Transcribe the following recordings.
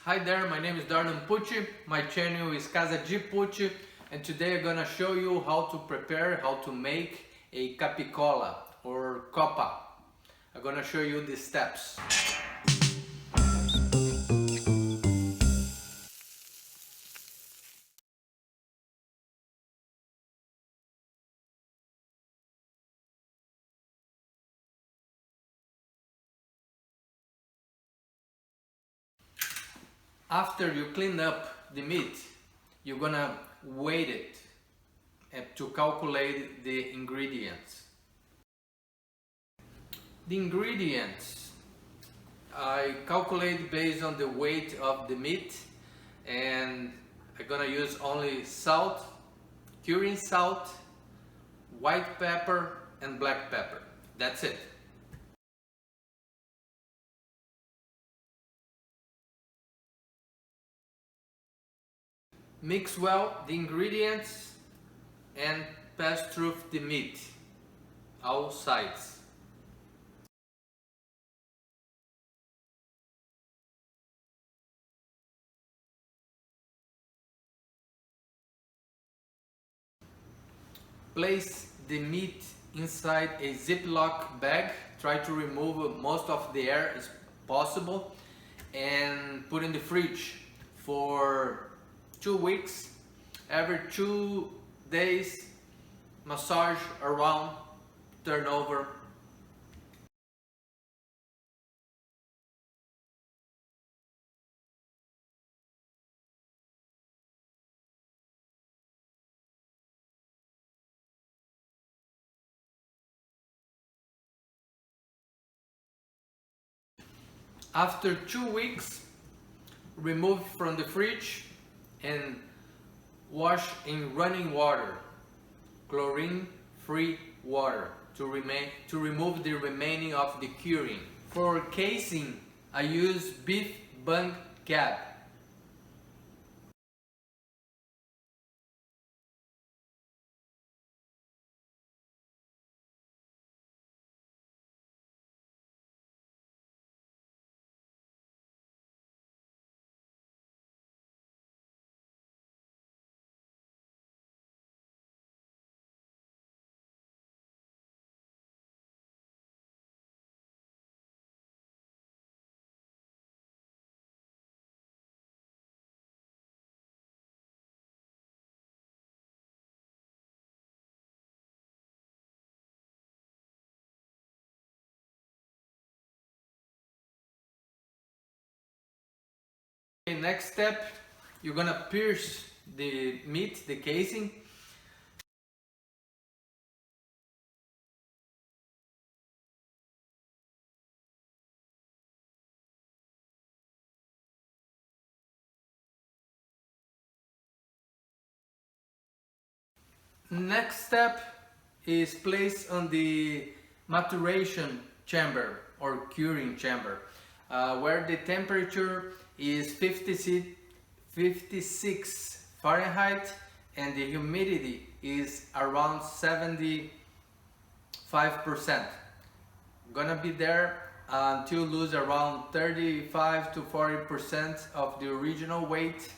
Hi there, my name is Darlan Pucci, my channel is Casa Di Pucci, and today I'm gonna show you how to prepare, how to make a Capicola or Coppa. I'm gonna show you the steps. After you clean up the meat, you're gonna weigh it to calculate the ingredients. The ingredients I calculate based on the weight of the meat, and I'm gonna use only salt, curing salt, white pepper and black pepper. That's it. Mix well the ingredients and pass through the meat, all sides. Place the meat inside a Ziploc bag. Try to remove most of the air as possible and put in the fridge for 2 weeks. Every 2 days, massage around, turn over. After 2 weeks, remove from the fridge and wash in running water, chlorine-free water, to remove the remaining of the curing. For casing, I use beef bung cab. Okay, next step, you're gonna pierce the meat, the casing. Next step is placed on the maturation chamber or curing chamber, where the temperature is 56 Fahrenheit and the humidity is around 75%. Gonna be there until lose around 35 to 40% of the original weight.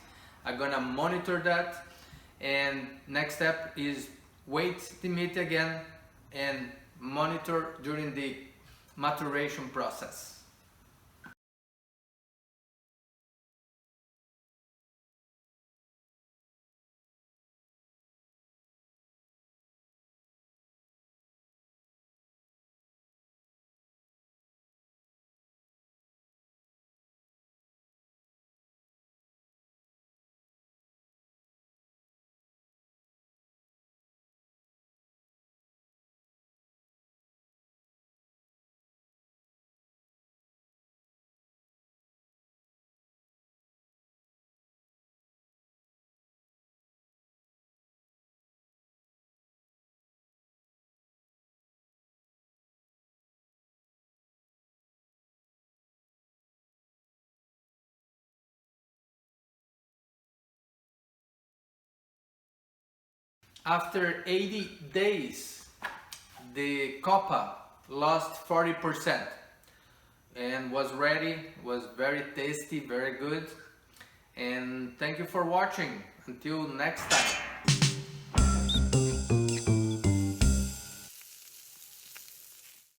I'm gonna monitor that, and next step is weight the meat again and monitor during the maturation process. After 80 days, the Coppa lost 40% and was ready, was very tasty, very good. And thank you for watching. Until next time.